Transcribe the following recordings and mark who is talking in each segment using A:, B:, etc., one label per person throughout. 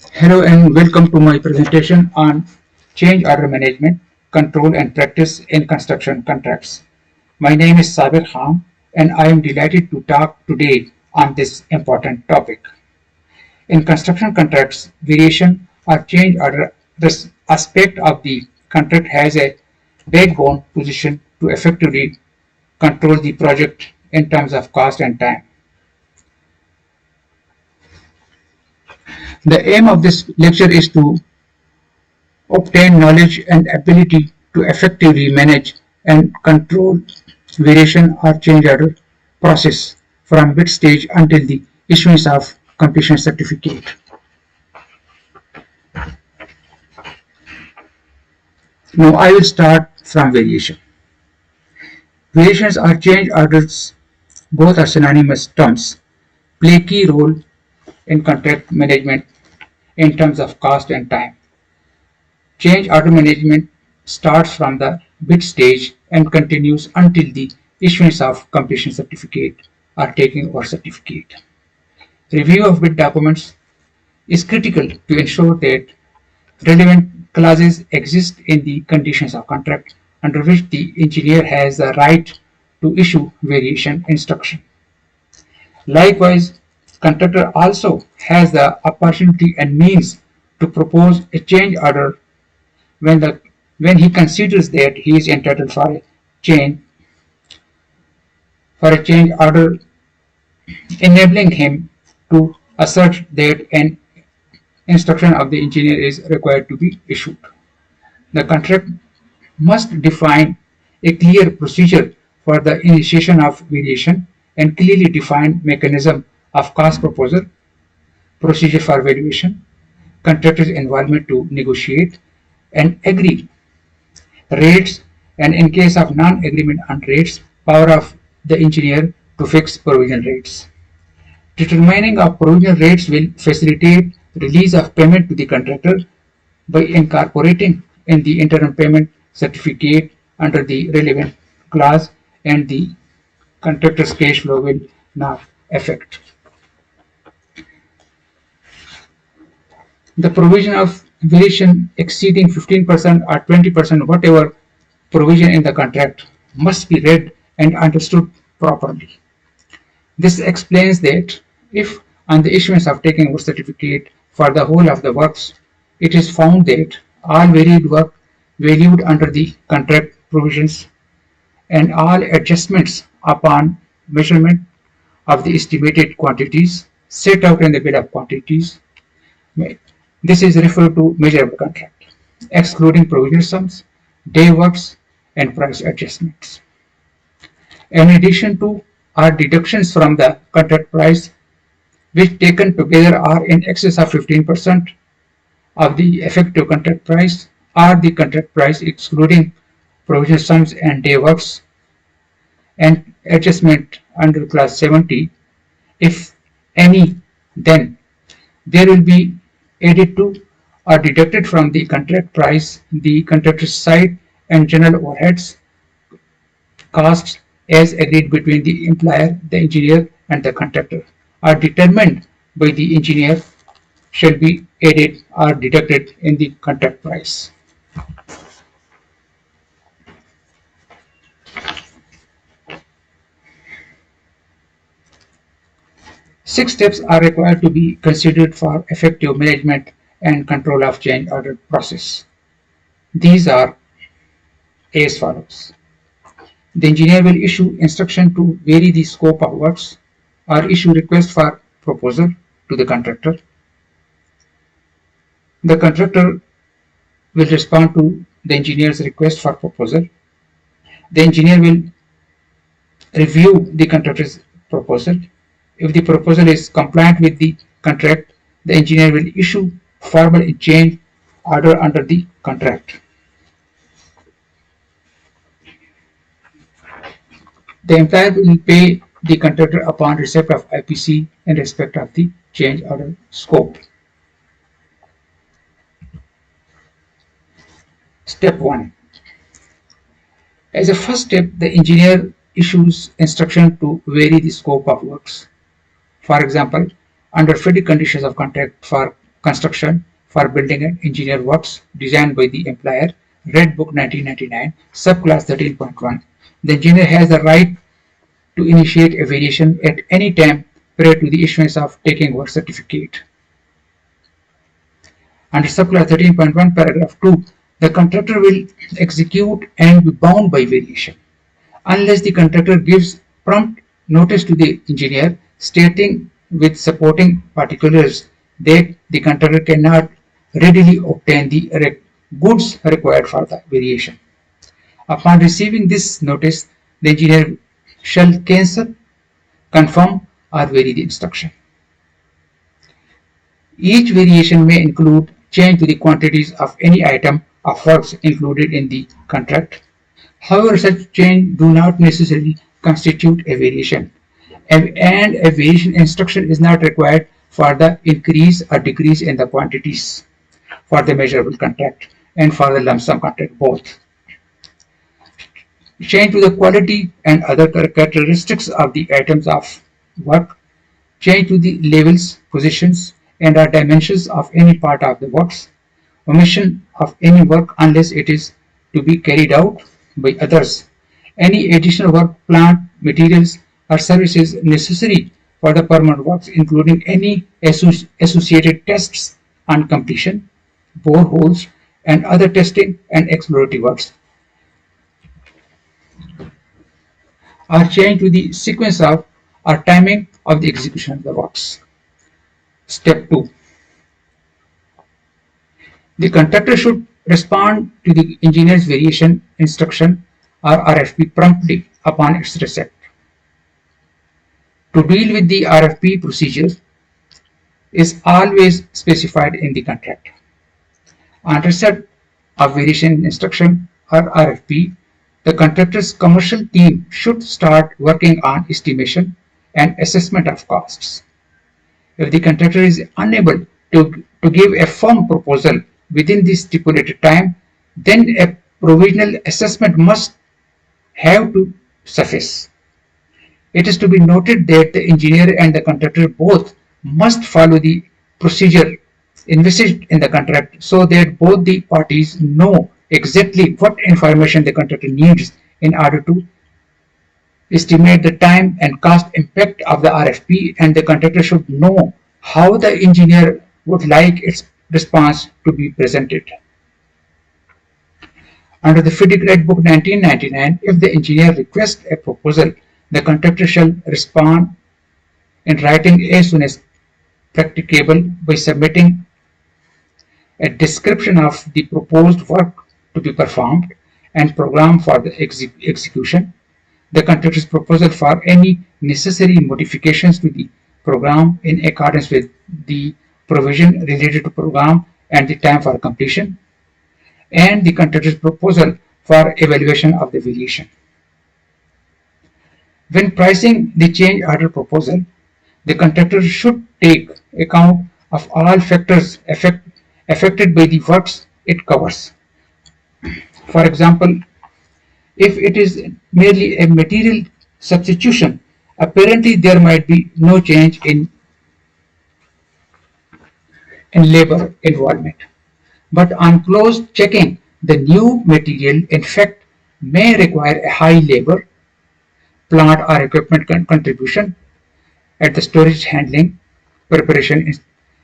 A: Hello and welcome to my presentation on change order management, control and practice in construction contracts. My name is Sabir Khan and I am delighted to talk today on this important topic. In construction contracts, variation or change order, this aspect of the contract has a backbone position to effectively control the project in terms of cost and time. The aim of this lecture is to obtain knowledge and ability to effectively manage and control variation or change order process from bid stage until the issuance of completion certificate. Now I will start from variation. Variations or change orders, both are synonymous terms, play key role in contract management in terms of cost and time. Change order management starts from the bid stage and continues until the issuance of completion certificate or taking over certificate. Review of bid documents is critical to ensure that relevant clauses exist in the conditions of contract under which the engineer has the right to issue variation instruction. Likewise, contractor also has the opportunity and means to propose a change order when the when he considers that he is entitled change for a change order, enabling him to assert that an instruction of the engineer is required to be issued. The contract must define a clear procedure for the initiation of variation and clearly define mechanism of cost proposal, procedure for valuation, contractor's involvement to negotiate and agree rates, and in case of non-agreement on rates, power of the engineer to fix provision rates. Determining of provision rates will facilitate release of payment to the contractor by incorporating in the interim payment certificate under the relevant clause, and the contractor's cash flow will not affect. The provision of variation exceeding 15% or 20%, whatever provision in the contract, must be read and understood properly. This explains that if on the issuance of taking over certificate for the whole of the works, it is found that all varied work valued under the contract provisions and all adjustments upon measurement of the estimated quantities set out in the bill of quantities. This is referred to measurable contract, excluding provisional sums, day works, and price adjustments. In addition to are deductions from the contract price, which taken together are in excess of 15% of the effective contract price, or the contract price excluding provisional sums and day works and adjustment under clause 70, if any, then there will be added to or deducted from the contract price, the contractor's side and general overheads costs as agreed between the employer, the engineer, and the contractor, are determined by the engineer, shall be added or deducted in the contract price. Six steps are required to be considered for effective management and control of change order process. These are as follows. The engineer will issue instruction to vary the scope of works or issue request for proposal to the contractor. The contractor will respond to the engineer's request for proposal. The engineer will review the contractor's proposal. If the proposal is compliant with the contract, the engineer will issue formal change order under the contract. The employer will pay the contractor upon receipt of IPC in respect of the change order scope. Step 1. As a first step, the engineer issues instruction to vary the scope of works. For example, under fitting conditions of contract for construction for building and engineer works designed by the employer, Red Book 1999, subclass 13.1. The engineer has the right to initiate a variation at any time prior to the issuance of taking work certificate. Under subclass 13.1 paragraph 2, the contractor will execute and be bound by variation unless the contractor gives prompt notice to the engineer stating with supporting particulars that the contractor cannot readily obtain the goods required for the variation. Upon receiving this notice, the engineer shall cancel, confirm, or vary the instruction. Each variation may include change to the quantities of any item of works included in the contract. However, such change do not necessarily constitute a variation, and a variation instruction is not required for the increase or decrease in the quantities for the measurable contract and for the lump sum contract both. Change to the quality and other characteristics of the items of work, change to the levels, positions, and or dimensions of any part of the works, omission of any work unless it is to be carried out by others, any additional work, plant, materials, or services necessary for the permanent works, including any associated tests on completion, boreholes, and other testing and exploratory works, are changed to the sequence of or timing of the execution of the works. Step 2. The contractor should respond to the engineer's variation instruction or RFP promptly upon its receipt. To deal with the RFP procedure is always specified in the contract. On receipt of variation instruction or RFP, the contractor's commercial team should start working on estimation and assessment of costs. If the contractor is unable to give a firm proposal within the stipulated time, then a provisional assessment must have to suffice. It is to be noted that the engineer and the contractor both must follow the procedure envisaged in the contract so that both the parties know exactly what information the contractor needs in order to estimate the time and cost impact of the RFP, and the contractor should know how the engineer would like its response to be presented. Under the FIDIC Red Book 1999, if the engineer requests a proposal, the contractor shall respond in writing as soon as practicable by submitting a description of the proposed work to be performed and program for the execution, the contractor's proposal for any necessary modifications to the program in accordance with the provision related to program and the time for completion, and the contractor's proposal for evaluation of the variation. When pricing the change order proposal, the contractor should take account of all factors affected by the works it covers. For example, if it is merely a material substitution, apparently there might be no change in labor involvement. But on close checking, the new material in fact may require a high labor, plant or equipment contribution at the storage, handling, preparation,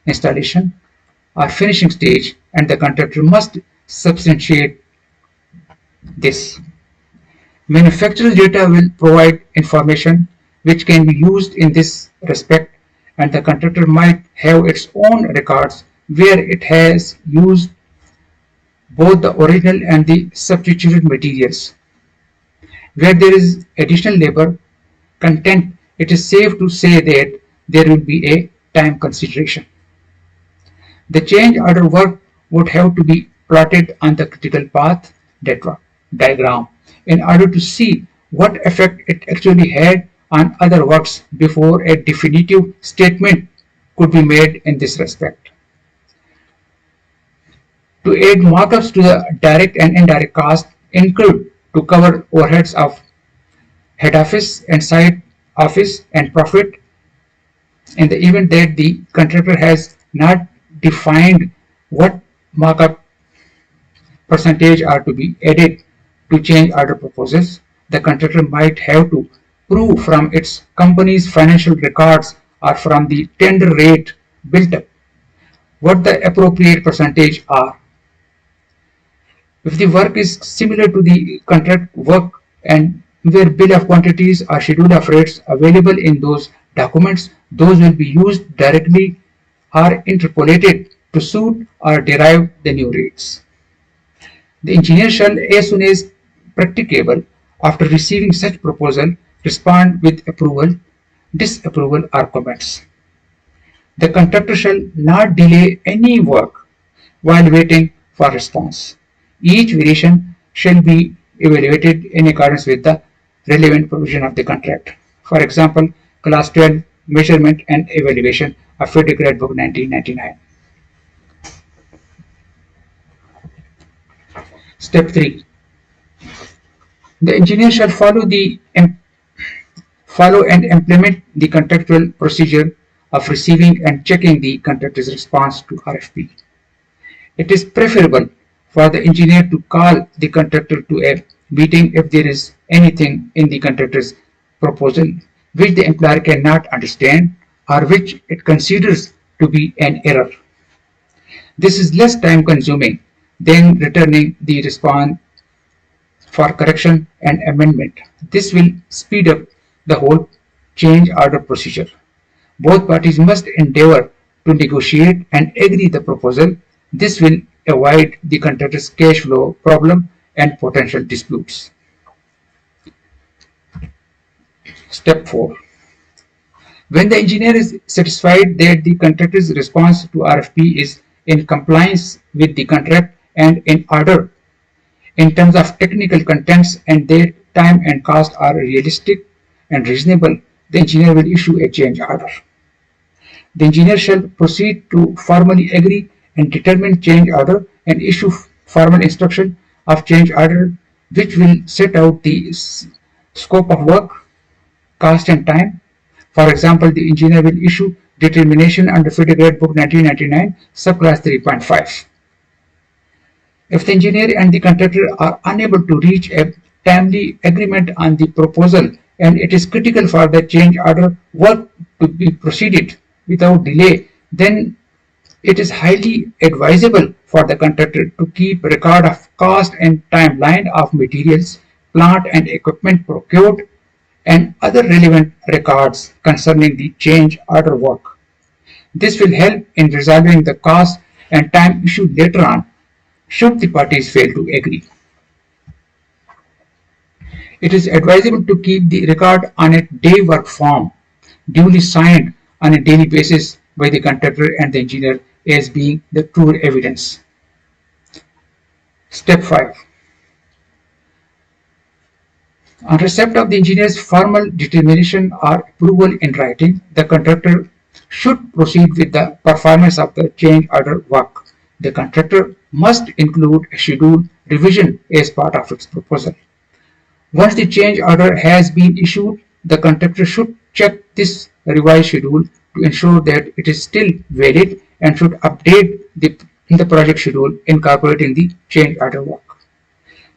A: installation, or finishing stage, and the contractor must substantiate this. Manufacturer's data will provide information which can be used in this respect, and the contractor might have its own records where it has used both the original and the substituted materials. Where there is additional labor content, it is safe to say that there will be a time consideration. The change order work would have to be plotted on the critical path diagram in order to see what effect it actually had on other works before a definitive statement could be made in this respect. To add markups to the direct and indirect costs incurred to cover overheads of head office and side office and profit in the event that the contractor has not defined what markup percentage are to be added to change order proposals, the contractor might have to prove from its company's financial records or from the tender rate built up what the appropriate percentage are. If the work is similar to the contract work and where bill of quantities or schedule of rates available in those documents, those will be used directly or interpolated to suit or derive the new rates. The engineer shall, as soon as practicable, after receiving such proposal, respond with approval, disapproval, or comments. The contractor shall not delay any work while waiting for response. Each variation shall be evaluated in accordance with the relevant provision of the contract. For example, Class 12 Measurement and Evaluation of Federal Credit Book 1999. Step 3. The engineer shall follow and implement the contractual procedure of receiving and checking the contractor's response to RFP. It is preferable for the engineer to call the contractor to a meeting if there is anything in the contractor's proposal which the employer cannot understand or which it considers to be an error. This is less time consuming than returning the response for correction and amendment. This will speed up the whole change order procedure. Both parties must endeavor to negotiate and agree the proposal. This will avoid the contractor's cash flow problem and potential disputes. Step 4. When the engineer is satisfied that the contractor's response to RFP is in compliance with the contract and in order in terms of technical contents and their time and cost are realistic and reasonable, the engineer will issue a change order. The engineer shall proceed to formally agree and determine change order and issue formal instruction of change order which will set out the scope of work, cost and time. For example, the engineer will issue determination under Federal Credit Book 1999, subclass 3.5. If the engineer and the contractor are unable to reach a timely agreement on the proposal and it is critical for the change order work to be proceeded without delay, then it is highly advisable for the contractor to keep record of cost and timeline of materials, plant and equipment procured, and other relevant records concerning the change order work. This will help in resolving the cost and time issue later on should the parties fail to agree. It is advisable to keep the record on a day work form duly signed on a daily basis by the contractor and the engineer as being the true evidence. Step 5. On receipt of the engineer's formal determination or approval in writing, the contractor should proceed with the performance of the change order work. The contractor must include a schedule revision as part of its proposal. Once the change order has been issued, the contractor should check this revised schedule to ensure that it is still valid and should update the project schedule incorporating the change order work.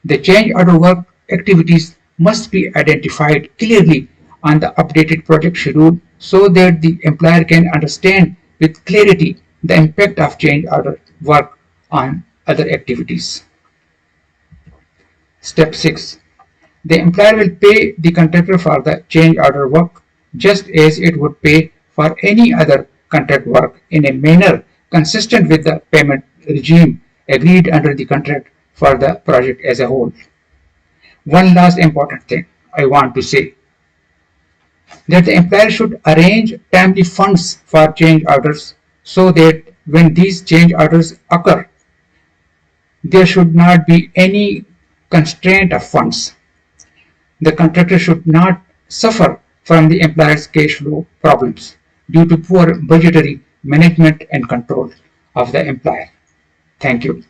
A: The change order work activities must be identified clearly on the updated project schedule so that the employer can understand with clarity the impact of change order work on other activities. Step 6. The employer will pay the contractor for the change order work just as it would pay for any other contract work in a manner consistent with the payment regime agreed under the contract for the project as a whole. One last important thing I want to say that the employer should arrange timely funds for change orders so that when these change orders occur, there should not be any constraint of funds. The contractor should not suffer from the employer's cash flow problems due to poor budgetary management and control of the employer. Thank you.